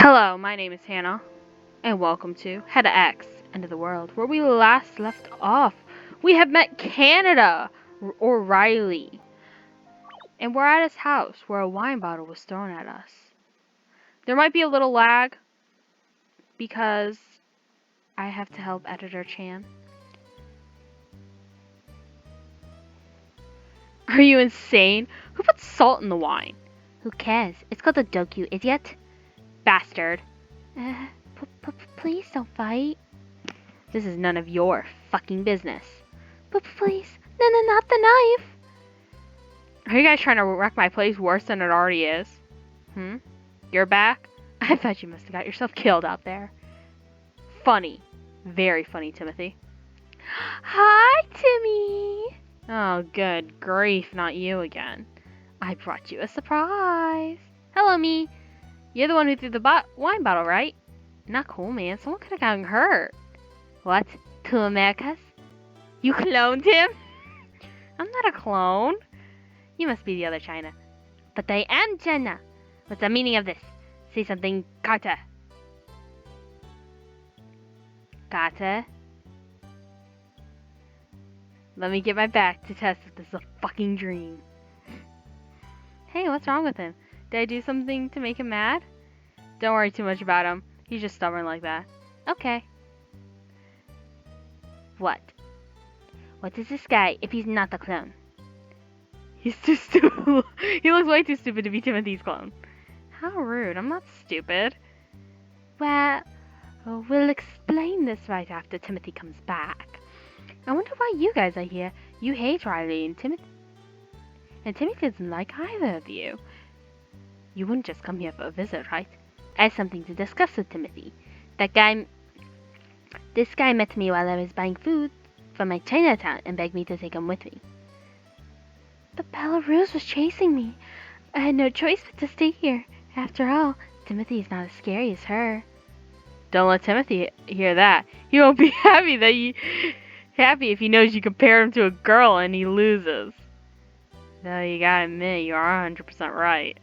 Hello, my name is Hannah, and welcome to HetaX, End of the World, where we last left off. We have met Canada, or Riley, and we're at his house where a wine bottle was thrown at us. There might be a little lag, because I have to help Editor Chan. Are you insane? Who put salt in the wine? Who cares? It's called a dog, you idiot. Bastard. Please don't fight. This is none of your fucking business. Please. No, not the knife. Are you guys trying to wreck my place worse than it already is? You're back? I thought you must have got yourself killed out there. Funny. Very funny, Timothy. Hi, Timmy. Oh, good grief, not you again. I brought you a surprise. Hello, me. You're the one who threw the wine bottle, right? Not cool, man. Someone could have gotten hurt. What? 2 Americas? You cloned him? I'm not a clone. You must be the other China. But I am China. What's the meaning of this? Say something, Carter. Carter? Let me get my back to test if this is a fucking dream. Hey, what's wrong with him? Did I do something to make him mad? Don't worry too much about him. He's just stubborn like that. Okay. What? What is this guy if he's not a clone? He's too stupid. He looks way too stupid to be Timothy's clone. How rude. I'm not stupid. Well, we'll explain this right after Timothy comes back. I wonder why you guys are here. You hate Riley and Timothy. And Timothy doesn't like either of you. You wouldn't just come here for a visit, right? I have something to discuss with Timothy. This guy met me while I was buying food from my Chinatown and begged me to take him with me. But Belarus was chasing me. I had no choice but to stay here. After all, Timothy is not as scary as her. Don't let Timothy hear that. He won't be happy if he knows you compare him to a girl and he loses. Though you gotta admit, you are 100% right.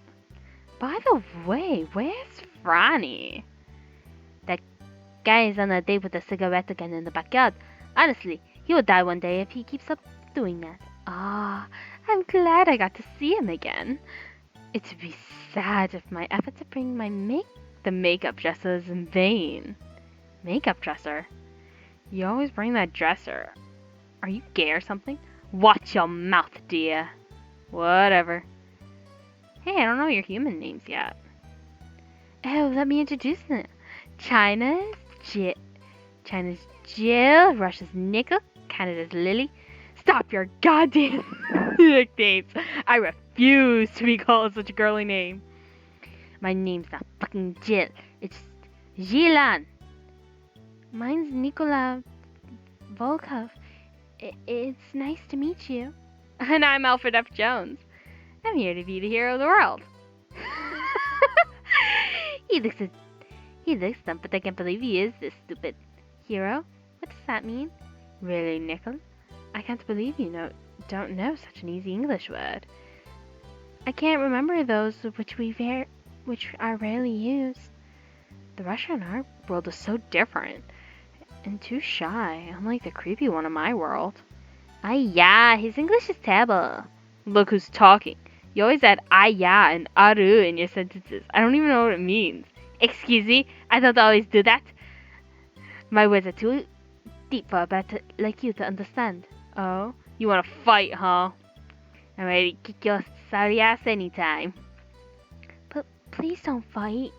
By the way, where's Franny? That guy is on a date with a cigarette again in the backyard. Honestly, he will die one day if he keeps up doing that. Ah, I'm glad I got to see him again. It would be sad if my effort to bring the makeup dresser is in vain. Makeup dresser? You always bring that dresser. Are you gay or something? Watch your mouth, dear. Whatever. Hey, I don't know your human names yet. Oh, let me introduce them. China's Jill, Russia's Nickel, Canada's Lily. Stop your goddamn nicknames. I refuse to be called such a girly name. My name's not fucking Jill. It's Jilan. Mine's Nikola Volkov. It's nice to meet you. And I'm Alfred F. Jones. I'm here to be the hero of the world. He looks dumb, but I can't believe he is this stupid. Hero? What does that mean? Really, Nickel? I can't believe you don't know such an easy English word. I can't remember those which are rarely used. The Russian in our world is so different and too shy, unlike the creepy one in my world. Yeah, his English is terrible. Look who's talking. You always add yeah and aru in your sentences. I don't even know what it means. Excuse me, I don't always do that. My words are too deep for a bat like you to understand. Oh? You want to fight, huh? I'm ready to kick your sorry ass anytime. But please don't fight.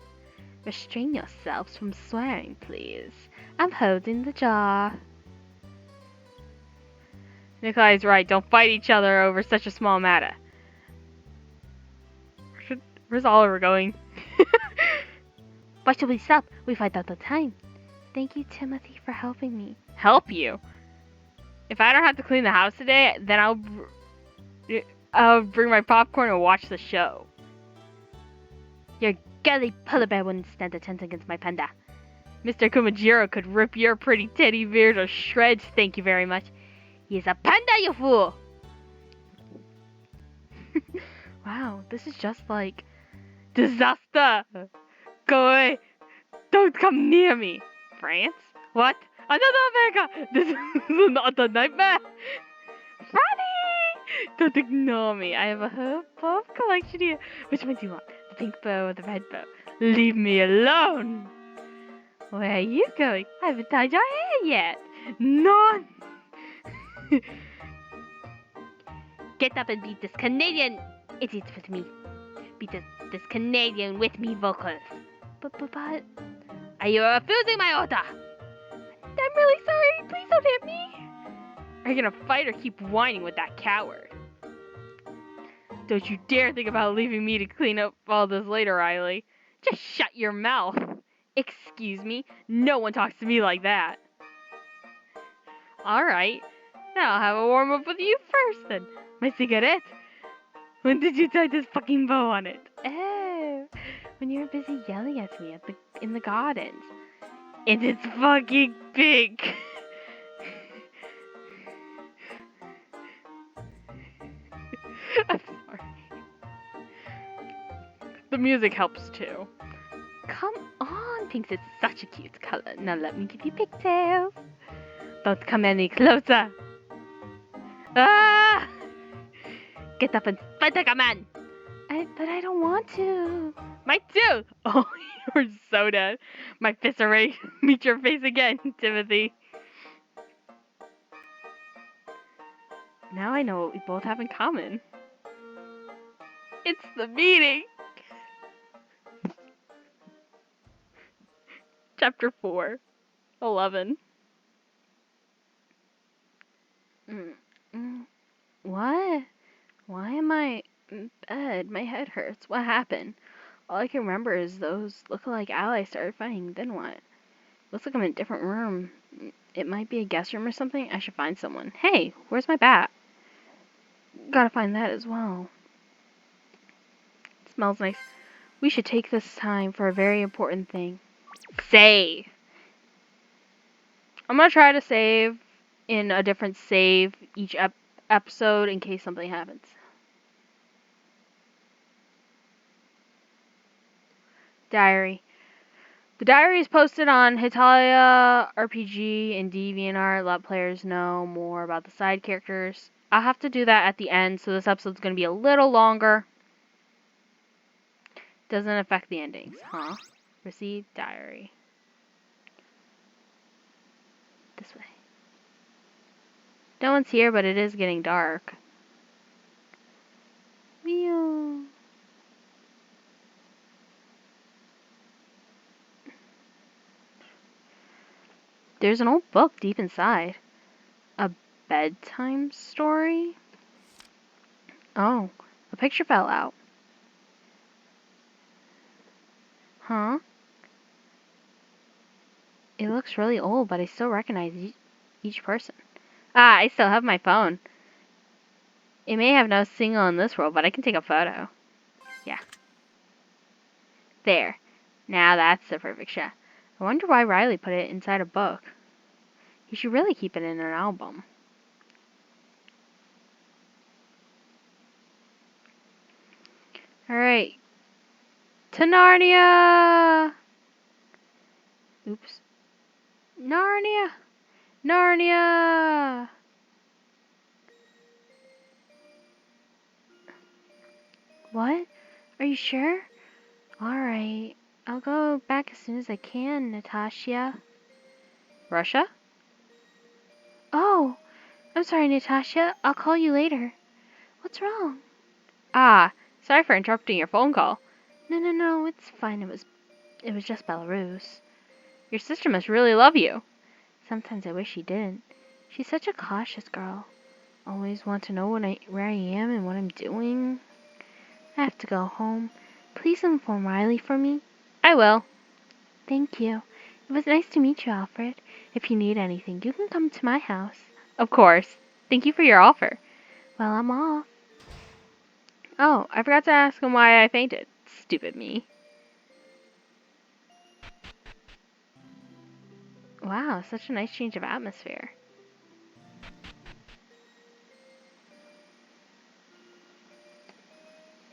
Restrain yourselves from swearing, please. I'm holding the jar. Nikolai's right. Don't fight each other over such a small matter. Where's Oliver going? Why should we stop? We fight all the time. Thank you, Timothy, for helping me. Help you? If I don't have to clean the house today, then I'll bring my popcorn and watch the show. Your gully polar bear wouldn't stand a chance against my panda. Mr. Kumajiro could rip your pretty teddy bear to shreds, thank you very much. He's a panda, you fool! Wow, this is just like disaster. Go away. Don't come near me. France? What? Another America! This is not a nightmare! Franny! Don't ignore me. I have a whole pop collection here. Which one do you want? The pink bow or the red bow? Leave me alone! Where are you going? I haven't tied your hair yet. None! Get up and beat this Canadian idiot with me. Beat this Canadian with me vocals. But, are you refusing my order? I'm really sorry. Please don't hit me. Are you gonna fight or keep whining with that coward? Don't you dare think about leaving me to clean up all this later, Riley. Just shut your mouth. Excuse me? No one talks to me like that. Alright. Now I'll have a warm up with you first then. My cigarette. When did you tie this fucking bow on it? Oh, when you were busy yelling at me in the gardens. And it's fucking pink. I'm sorry. The music helps too. Come on, Pinks, it's such a cute color. Now let me give you pigtails. Don't come any closer. Ah! Get up and fight like a man. But I don't want to. Mine too. Oh, you're so dead. My fists are ready to meet your face again, Timothy. Now I know what we both have in common. It's the meeting. Chapter 4, 11. What? Why am I in bed? My head hurts. What happened? All I can remember is those lookalike allies started fighting. Then what? Looks like I'm in a different room. It might be a guest room or something. I should find someone. Hey, where's my bat? Gotta find that as well. It smells nice. We should take this time for a very important thing. Save. I'm gonna try to save in a different save each episode in case something happens. Diary. The diary is posted on Hetalia RPG and DeviantArt. Let players know more about the side characters. I'll have to do that at the end, so this episode's gonna be a little longer. Doesn't affect the endings, huh? Receive diary. This way. No one's here, but it is getting dark. Wheel. There's an old book deep inside. A bedtime story? Oh, a picture fell out. Huh? It looks really old, but I still recognize each person. Ah, I still have my phone. It may have no signal in this world, but I can take a photo. Yeah. There. Now that's the perfect shot. I wonder why Riley put it inside a book. He should really keep it in an album. Alright. To Narnia! Oops. Narnia! Narnia! What? Are you sure? Alright. I'll go back as soon as I can, Natasha. Russia? Oh! I'm sorry, Natasha. I'll call you later. What's wrong? Ah, sorry for interrupting your phone call. No, it's fine. It was just Belarus. Your sister must really love you. Sometimes I wish she didn't. She's such a cautious girl. Always want to know where I am and what I'm doing. I have to go home. Please inform Riley for me. I will. Thank you. It was nice to meet you, Alfred. If you need anything, you can come to my house. Of course. Thank you for your offer. Well, I'm off. Oh, I forgot to ask him why I fainted. Stupid me. Wow, such a nice change of atmosphere.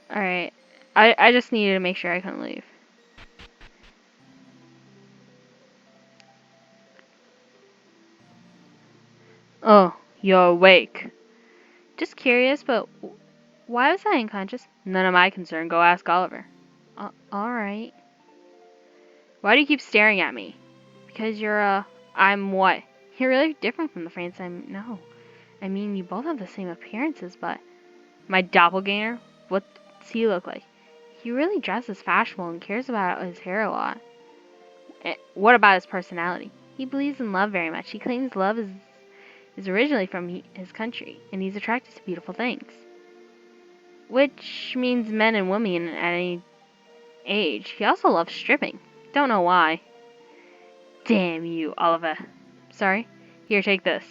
Alright. I just needed to make sure I couldn't leave. Oh, you're awake. Just curious, but why was I unconscious? None of my concern. Go ask Oliver. Alright. Why do you keep staring at me? Because I'm what? You're really different from the friends I know. I mean, you both have the same appearances, but my doppelganger? What's he look like? He really dresses fashionable and cares about his hair a lot. What about his personality? He believes in love very much. He claims love is originally from his country, and he's attracted to beautiful things. Which means men and women at any age. He also loves stripping. Don't know why. Damn you, Oliver. Sorry? Here, take this.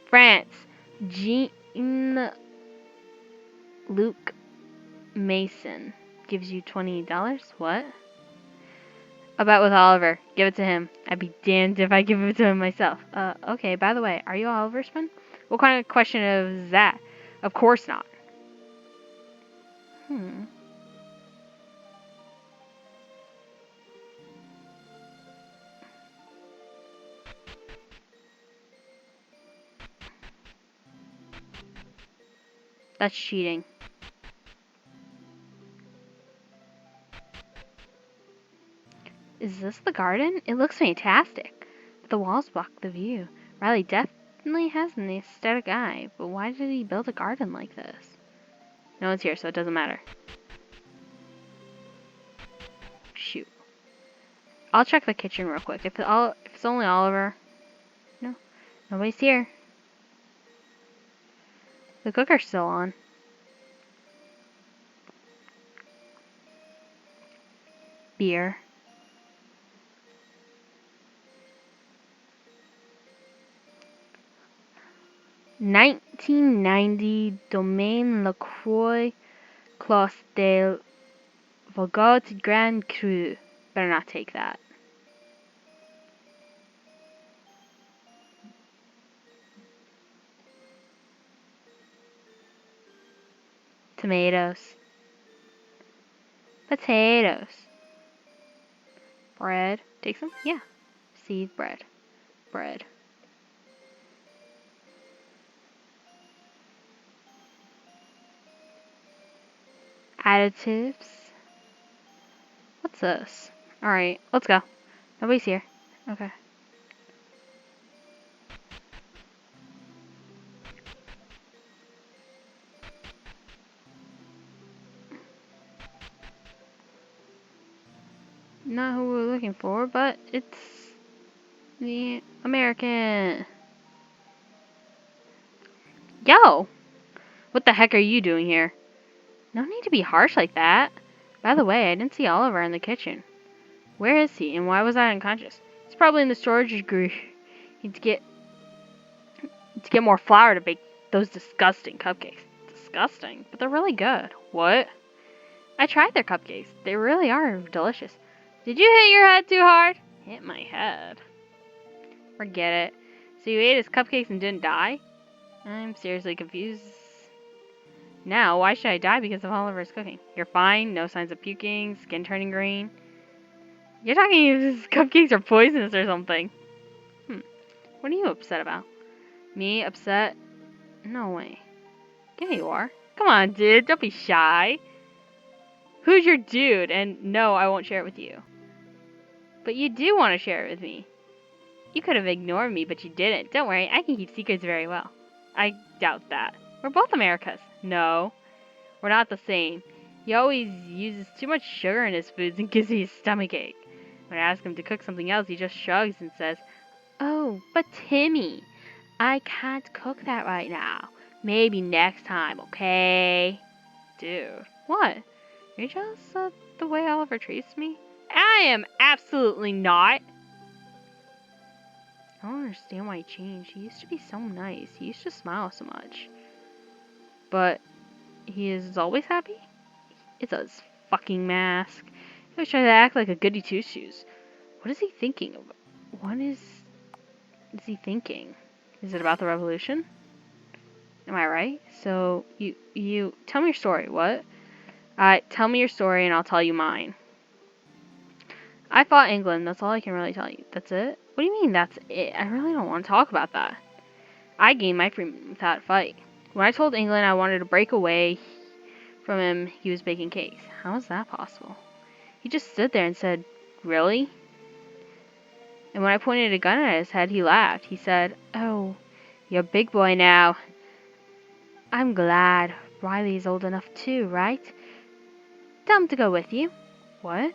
France. Jean-Luc Mason gives you $20. What? A bet with Oliver. Give it to him. I'd be damned if I give it to him myself. Okay, by the way, are you Oliver's friend? What kind of question is that? Of course not. That's cheating. Is this the garden? It looks fantastic. But the walls block the view. Riley definitely has an aesthetic eye, but why did he build a garden like this? No one's here, so it doesn't matter. Shoot. I'll check the kitchen real quick. If it's only Oliver. No. Nobody's here. The cooker's still on. Beer. 1990 Domaine Lacroix Clos del Vogot Grand Cru. Better not take that. Tomatoes. Potatoes. Bread. Take some? Yeah. Seed bread. Bread. Additives. What's this? Alright, let's go. Nobody's here. Okay. Not who we're looking for, but it's the American. Yo! What the heck are you doing here? No need to be harsh like that. By the way, I didn't see Oliver in the kitchen. Where is he, and why was I unconscious? He's probably in the storage group. Need to get more flour to bake those disgusting cupcakes. Disgusting, but they're really good. What? I tried their cupcakes. They really are delicious. Did you hit your head too hard? Hit my head. Forget it. So you ate his cupcakes and didn't die? I'm seriously confused. Now, why should I die because of Oliver's cooking? You're fine, no signs of puking, skin turning green. You're talking if his cupcakes are poisonous or something. What are you upset about? Me upset? No way. Yeah, you are. Come on, dude, don't be shy. Who's your dude? And no, I won't share it with you. But you do want to share it with me. You could have ignored me, but you didn't. Don't worry, I can keep secrets very well. I doubt that. We're both Americas. No, we're not the same. He always uses too much sugar in his foods and gives me a stomach ache. When I ask him to cook something else, he just shrugs and says, "Oh, but Timmy, I can't cook that right now. Maybe next time, okay?" Dude, what? Are you jealous of the way Oliver treats me? I am absolutely not. I don't understand why he changed. He used to be so nice. He used to smile so much. But he is always happy? It's a fucking mask. He always tries to act like a goody two shoes. What is he thinking of? What is he thinking? Is it about the revolution? Am I right? So you tell me your story. What? Tell me your story and I'll tell you mine. I fought England. That's all I can really tell you. That's it? What do you mean that's it? I really don't want to talk about that. I gained my freedom without a fight. When I told England I wanted to break away from him, he was baking cakes. How is that possible? He just stood there and said, "Really?" And when I pointed a gun at his head, he laughed. He said, "Oh, you're a big boy now." I'm glad. Riley's old enough too, right? Tell him to go with you. What?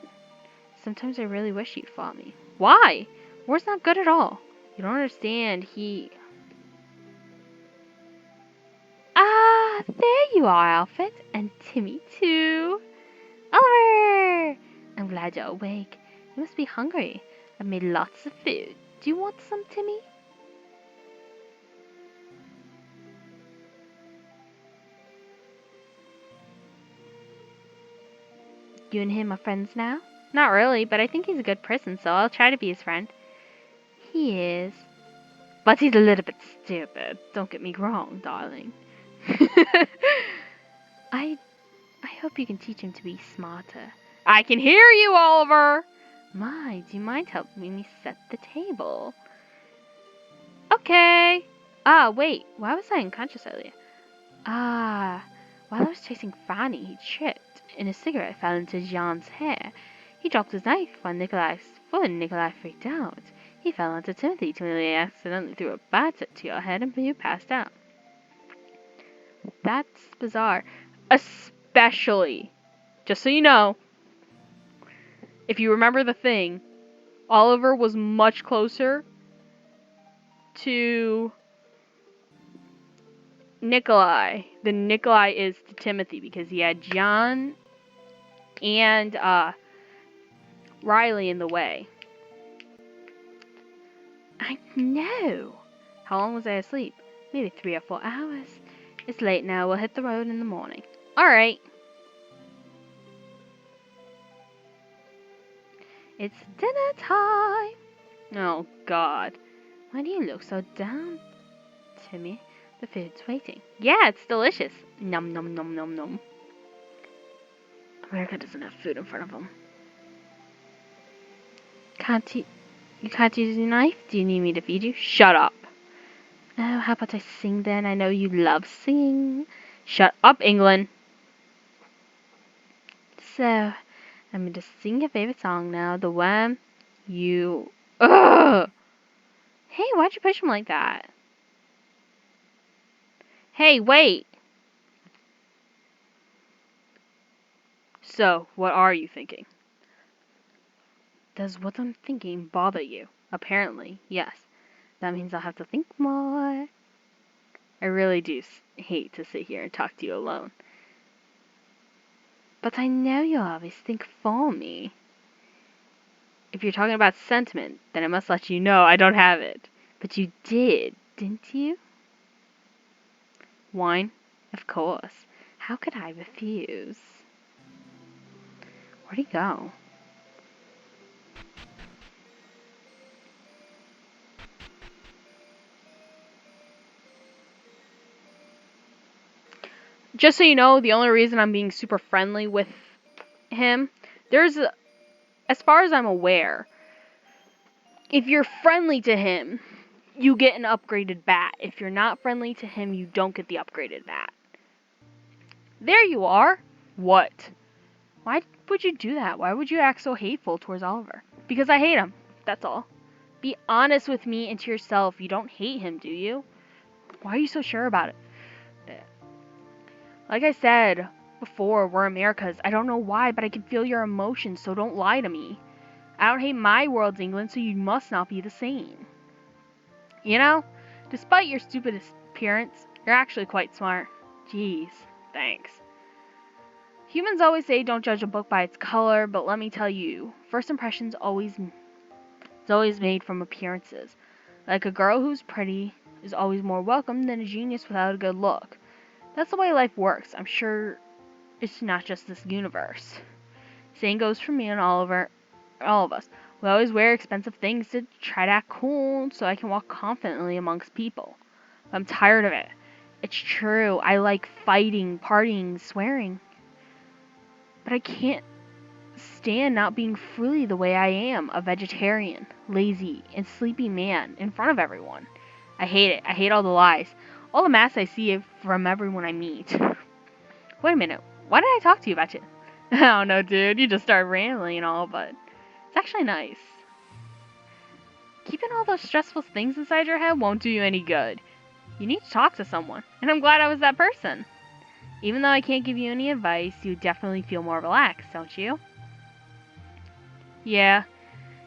Sometimes I really wish you'd fought me. Why? War's not good at all. You don't understand. Ah, there you are, Alfred. And Timmy, too. Oliver! I'm glad you're awake. You must be hungry. I've made lots of food. Do you want some, Timmy? You and him are friends now? Not really, but I think he's a good person, so I'll try to be his friend. He is. But he's a little bit stupid. Don't get me wrong, darling. I I hope you can teach him to be smarter. I can hear you, Oliver! My, do you mind helping me set the table? Okay. Ah, wait. Why was I unconscious earlier? Ah, while I was chasing Fanny, he tripped, and his cigarette fell into Jean's hair. He dropped his knife on Nikolai's foot, and Nikolai freaked out. He fell onto Timothy. Timothy accidentally threw a bat to your head, and you passed out. That's bizarre. Especially, just so you know, if you remember the thing, Oliver was much closer to Nikolai than Nikolai is to Timothy because he had John and Riley in the way. I know. How long was I asleep? Maybe 3 or 4 hours. It's late now. We'll hit the road in the morning. Alright. It's dinner time. Oh, God. Why do you look so down, Timmy? The food's waiting. Yeah, it's delicious. Num num num num num. America doesn't have food in front of them. You can't use your knife? Do you need me to feed you? Shut up. Oh, how about I sing then? I know you love singing. Shut up, England. So, I'm going to sing your favorite song now. The one you... Ugh! Hey, why'd you push him like that? Hey, wait! So, what are you thinking? Does what I'm thinking bother you? Apparently, yes. That means I'll have to think more. I really do hate to sit here and talk to you alone. But I know you'll always think for me. If you're talking about sentiment, then I must let you know I don't have it. But you did, didn't you? Wine? Of course. How could I refuse? Where'd he go? Just so you know, the only reason I'm being super friendly with him, as far as I'm aware, if you're friendly to him, you get an upgraded bat. If you're not friendly to him, you don't get the upgraded bat. There you are. What? Why would you do that? Why would you act so hateful towards Oliver? Because I hate him. That's all. Be honest with me and to yourself. You don't hate him, do you? Why are you so sure about it? Like I said before, we're Americas. I don't know why, but I can feel your emotions, so don't lie to me. I don't hate my world's England, so you must not be the same. You know? Despite your stupid appearance, you're actually quite smart. Jeez, thanks. Humans always say don't judge a book by its color, but let me tell you, first impressions is always made from appearances. Like a girl who's pretty is always more welcome than a genius without a good look. That's the way life works. I'm sure it's not just this universe. Same goes for me and Oliver, all of us. We always wear expensive things to try to act cool so I can walk confidently amongst people. I'm tired of it. It's true. I like fighting, partying, swearing. But I can't stand not being fully the way I am, a vegetarian, lazy, and sleepy man in front of everyone. I hate it. I hate all the lies. All the masks I see from everyone I meet. Wait a minute. Why did I talk to you about it? I don't know, dude. You just started rambling and all, but it's actually nice. Keeping all those stressful things inside your head won't do you any good. You need to talk to someone, and I'm glad I was that person. Even though I can't give you any advice, you definitely feel more relaxed, don't you? Yeah,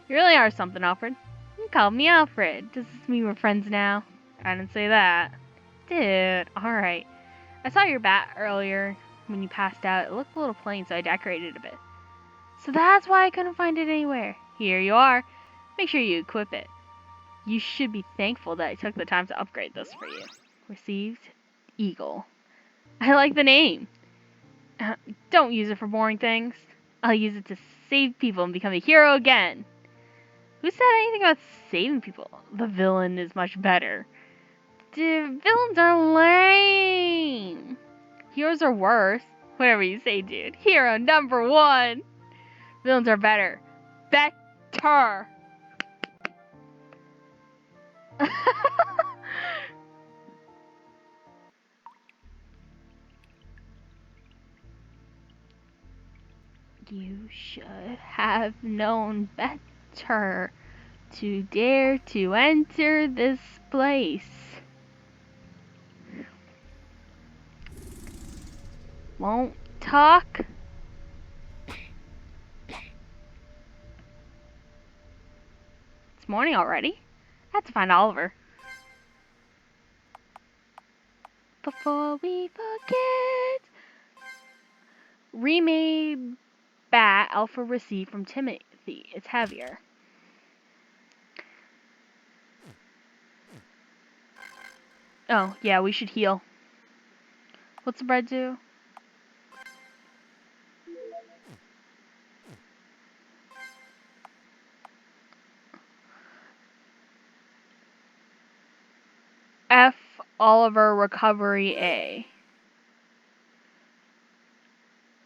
you really are something, Alfred. You called me Alfred. Does this mean we're friends now? I didn't say that. Dude, alright. I saw your bat earlier when you passed out. It looked a little plain, so I decorated it a bit. So that's why I couldn't find it anywhere. Here you are. Make sure you equip it. You should be thankful that I took the time to upgrade this for you. Received, Eagle. I like the name. Don't use it for boring things. I'll use it to save people and become a hero again. Who said anything about saving people? The villain is much better. Dude, villains are lame. Heroes are worse. Whatever you say, dude. Hero number 1. Villains are better. Better. You should have known better to dare to enter this place. Won't talk? It's morning already. I have to find Oliver. Before we forget, remade bat Alpha received from Timothy. It's heavier. Oh, yeah, we should heal. What's the bread do? F Oliver Recovery A.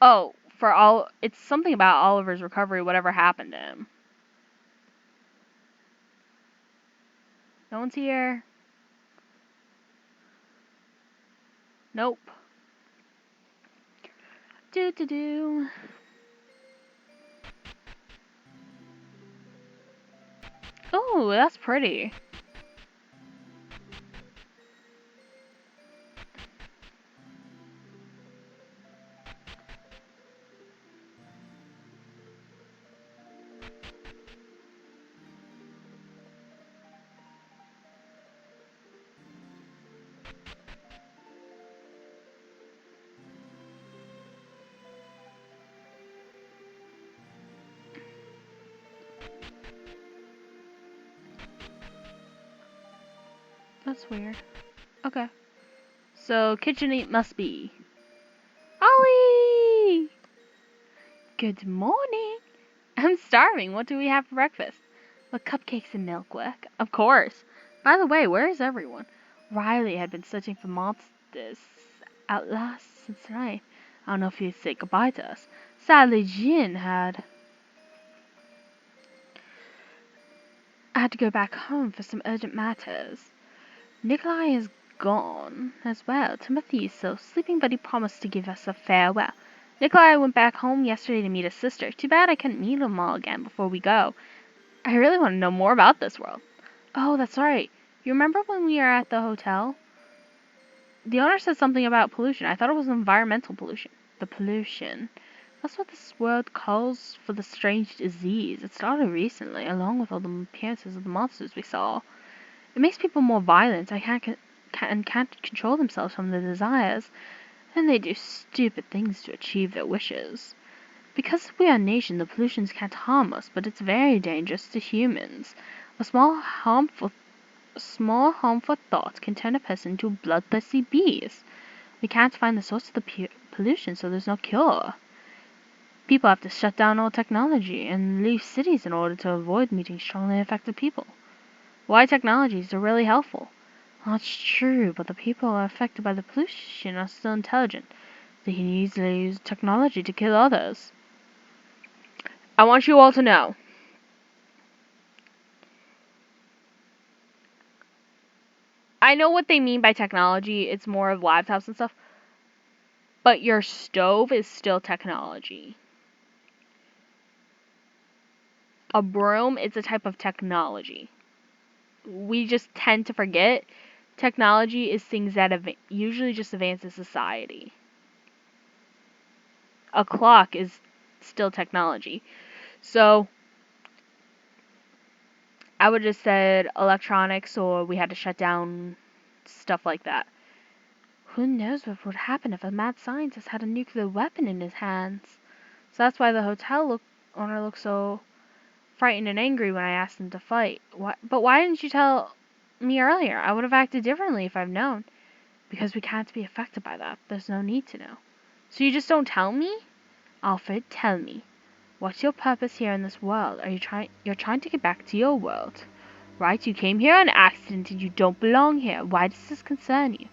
Oh, for all it's something about Oliver's recovery, whatever happened to him. No one's here. Nope. Do. Oh, that's pretty. That's weird. Okay. So, kitchen it must be. Ollie! Good morning. I'm starving. What do we have for breakfast? Well, cupcakes and milk work. Of course. By the way, where is everyone? Riley had been searching for monsters out last since tonight. I don't know if he'd say goodbye to us. Sadly, Jin had... I had to go back home for some urgent matters. Nikolai is gone as well. Timothy is still sleeping, but he promised to give us a farewell. Nikolai went back home yesterday to meet his sister. Too bad I couldn't meet them all again before we go. I really want to know more about this world. Oh, that's right. You remember when we were at the hotel? The owner said something about pollution. I thought it was environmental pollution. The pollution. That's what this world calls for the strange disease. It started recently, along with all the appearances of the monsters we saw. It makes people more violent and can't control themselves from their desires, and they do stupid things to achieve their wishes. Because we are a nation, the pollutions can't harm us, but it's very dangerous to humans. A small harmful thought can turn a person into bloodthirsty beast. We can't find the source of the pollution, so there's no cure. People have to shut down all technology and leave cities in order to avoid meeting strongly affected people. Why technologies are really helpful. That's true, but the people affected by the pollution are still intelligent. They can easily use technology to kill others. I want you all to know. I know what they mean by technology. It's more of laptops and stuff. But your stove is still technology. A broom is a type of technology. We just tend to forget technology is things that usually just advances society. A clock is still technology. So I would have said electronics, or we had to shut down stuff like that. Who knows what would happen if a mad scientist had a nuclear weapon in his hands? So that's why the owner looked so frightened and angry when I asked him to fight. But why didn't you tell me earlier? I would have acted differently if I've known. Because we can't be affected by that. There's no need to know. So you just don't tell me? Alfred, tell me. What's your purpose here in this world? You're trying to get back to your world, right? You came here on accident and you don't belong here. Why does this concern you?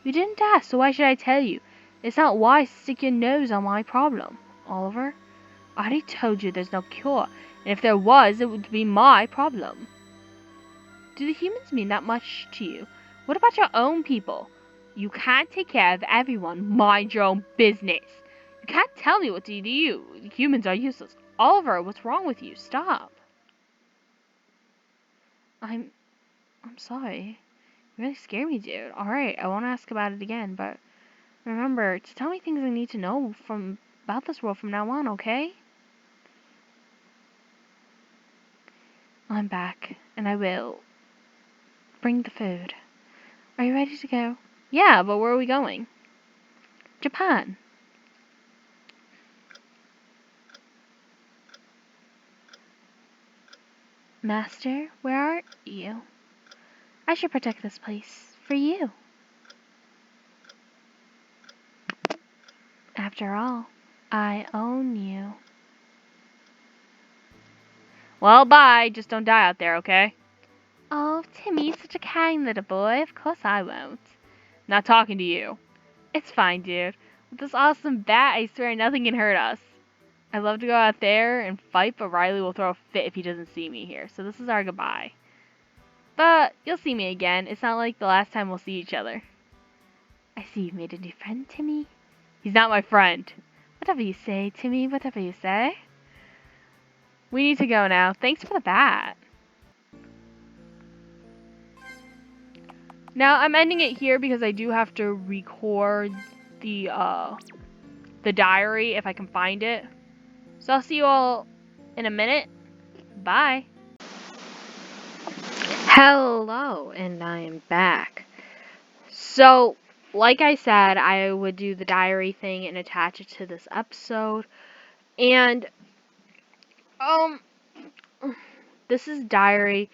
You didn't ask, so why should I tell you? It's not wise to stick your nose on my problem. Oliver, I already told you there's no cure, and if there was, it would be my problem. Do the humans mean that much to you? What about your own people? You can't take care of everyone. Mind your own business. You can't tell me what to do. Humans are useless. Oliver, what's wrong with you? Stop. I'm sorry. You really scared me, dude. Alright, I won't ask about it again, but remember to tell me things I need to know about this world from now on, okay? I'm back, and I will bring the food. Are you ready to go? Yeah, but where are we going? Japan. Master, where are you? I should protect this place for you. After all, I own you. Well, bye. Just don't die out there, okay? Oh, Timmy's such a kind little boy. Of course I won't. Not talking to you. It's fine, dude. With this awesome bat, I swear nothing can hurt us. I'd love to go out there and fight, but Riley will throw a fit if he doesn't see me here. So this is our goodbye. But you'll see me again. It's not like the last time we'll see each other. I see you've made a new friend, Timmy. He's not my friend. Whatever you say, Timmy, whatever you say. We need to go now. Thanks for the bat. Now, I'm ending it here because I do have to record the diary if I can find it. So I'll see you all in a minute. Bye. Hello, and I am back. So, like I said, I would do the diary thing and attach it to this episode. And, this is diary,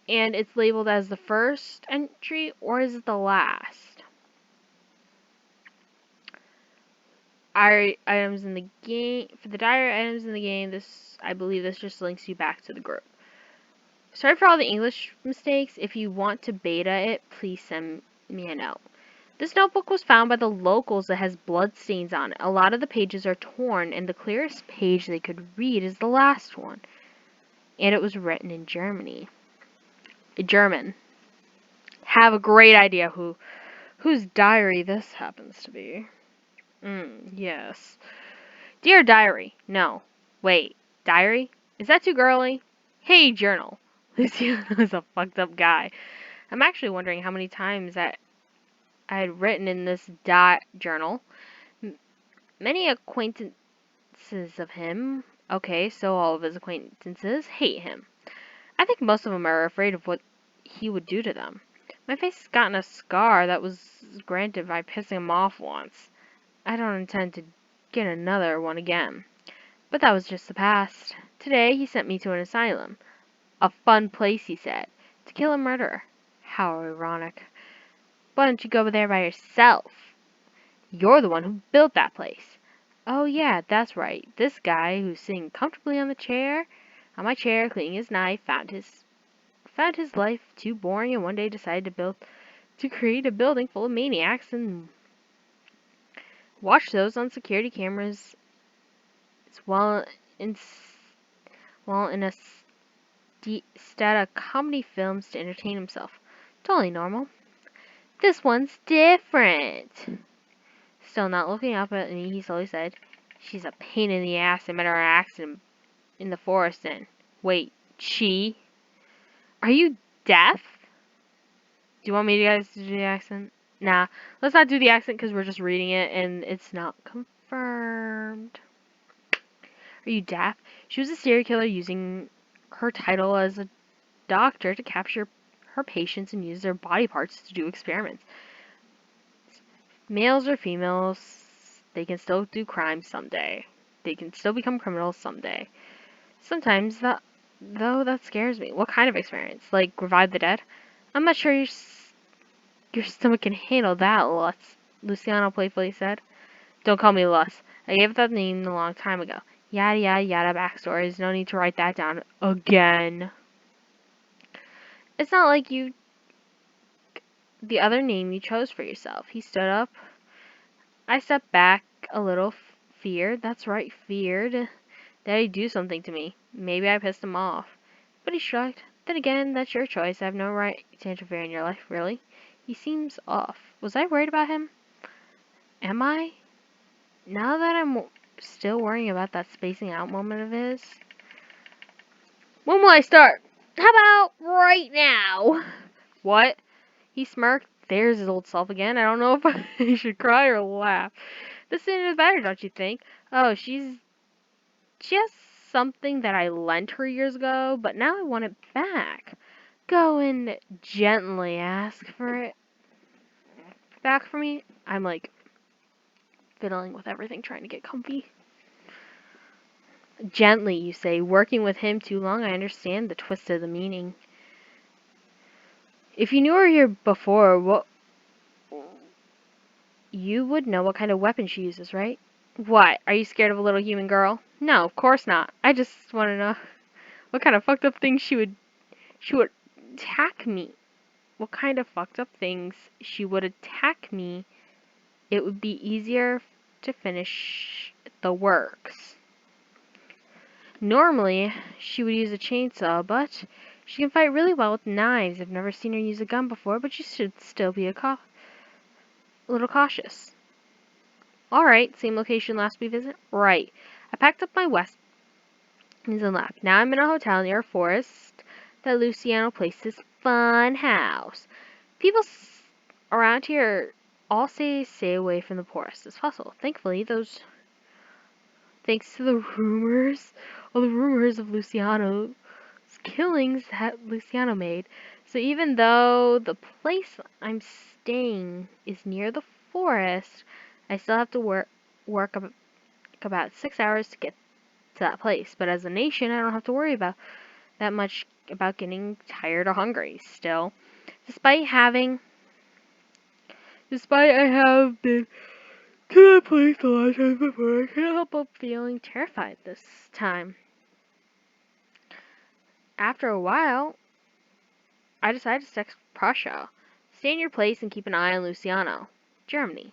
and it's labeled as the first entry, or is it the last? Items in the game, for the diary items in the game, I believe this just links you back to the group. Sorry for all the English mistakes. If you want to beta it, please send me a note. This notebook was found by the locals that has blood stains on it. A lot of the pages are torn, and the clearest page they could read is the last one. And it was written in German. Have a great idea whose diary this happens to be. Yes. Dear diary. No. Wait. Diary? Is that too girly? Hey, journal. Luciano is a fucked up guy. I'm actually wondering how many times that I had written in this journal. Many acquaintances of him. Okay, so all of his acquaintances hate him. I think most of them are afraid of what he would do to them. My face has gotten a scar that was granted by pissing him off once. I don't intend to get another one again. But that was just the past. Today, he sent me to an asylum. A fun place, he said. To kill a murderer. How ironic. Why don't you go there by yourself? You're the one who built that place. Oh yeah, that's right. This guy who's sitting comfortably on my chair, cleaning his knife, found his life too boring and one day decided to create a building full of maniacs and watch those on security cameras experience in while in a stat of comedy films to entertain himself. Totally normal. This one's different. Still not looking up at me, he slowly said, "She's a pain in the ass. I met her in an accident in the forest and... Wait, she? Are you deaf? Do you want me to guys to do the accent? Nah, let's not do the accent because we're just reading it and it's not confirmed. Are you deaf? She was a serial killer using her title as a doctor to capture her patients and use their body parts to do experiments. Males or females, they can still do crimes someday. They can still become criminals someday. Sometimes that scares me. What kind of experience? Like revive the dead? I'm not sure your stomach can handle that, Lutz, Luciano playfully said. Don't call me Lutz. I gave that name a long time ago. Yada yada yada backstories. No need to write that down again. It's not like the other name you chose for yourself. He stood up. I stepped back a little, feared. That's right, feared that he'd do something to me. Maybe I pissed him off. But he shrugged. Then again, that's your choice. I have no right to interfere in your life, really. He seems off. Was I worried about him? Am I? Now that I'm still worrying about that spacing out moment of his. When will I start? How about right now? What? He smirked. There's his old self again. I don't know if I should cry or laugh. This scene is better, don't you think? Oh, she's just something that I lent her years ago, but now I want it back. Go and gently ask for it back for me. I'm like fiddling with everything, trying to get comfy. Gently, you say. Working with him too long, I understand the twist of the meaning. If you knew her here before, what you would know what kind of weapon she uses, right? What? Are you scared of a little human girl? No, of course not. I just want to know what kind of fucked up things she would attack me. What kind of fucked up things she would attack me. It would be easier to finish the works. Normally, she would use a chainsaw, but she can fight really well with knives. I've never seen her use a gun before, but she should still be a little cautious. Alright, same location last we visit? Right. I packed up my weapons and left. Now I'm in a hotel near a forest that Luciano placed his fun house. People around here all say stay away from the forest as possible. Thankfully, thanks to all the rumors of Luciano's killings that Luciano made. So even though the place I'm staying is near the forest, I still have to work about 6 hours to get to that place. But as a nation, I don't have to worry about that much about getting tired or hungry. Still, despite I have been to that place a lot of times before, I can't help but feeling terrified this time. After a while, I decided to text Prussia. Stay in your place and keep an eye on Luciano. Germany.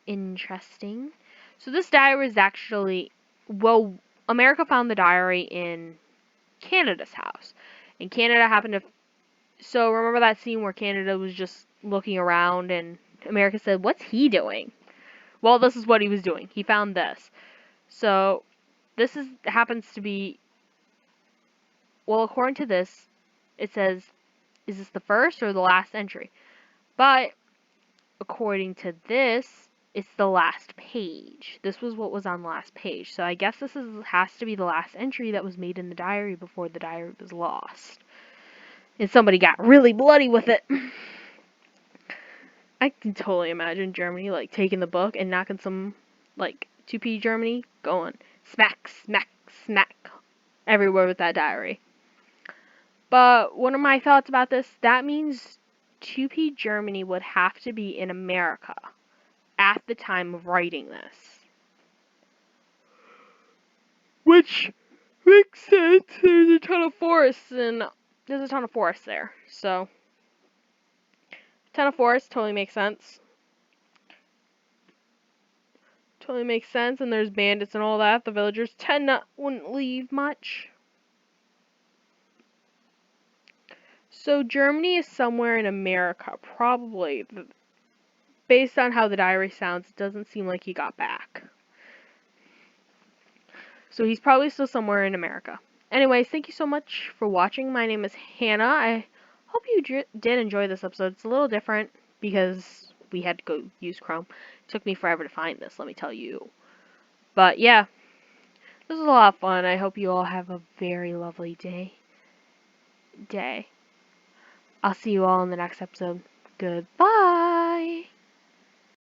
Interesting. So this diary is actually, well, America found the diary in Canada's house. And Canada happened to, so remember that scene where Canada was just looking around and America said, what's he doing? Well, this is what he was doing. He found this. So happens to be, well, according to this, it says, is this the first or the last entry? But according to this, it's the last page. This was what was on the last page. So I guess has to be the last entry that was made in the diary before the diary was lost. And somebody got really bloody with it. I can totally imagine Germany like taking the book and knocking some like 2P Germany going smack, smack, smack everywhere with that diary. But one of my thoughts about this, that means 2P Germany would have to be in America at the time of writing this. Which makes sense. There's a ton of forests there. So, ton of forests totally makes sense. Totally makes sense, and there's bandits and all that. The villagers wouldn't leave much. So Germany is somewhere in America, probably. Based on how the diary sounds, it doesn't seem like he got back. So he's probably still somewhere in America. Anyways, thank you so much for watching. My name is Hannah. I hope you did enjoy this episode. It's a little different because we had to go use Chrome. It took me forever to find this, let me tell you. But yeah, this was a lot of fun. I hope you all have a very lovely day. I'll see you all in the next episode. Goodbye.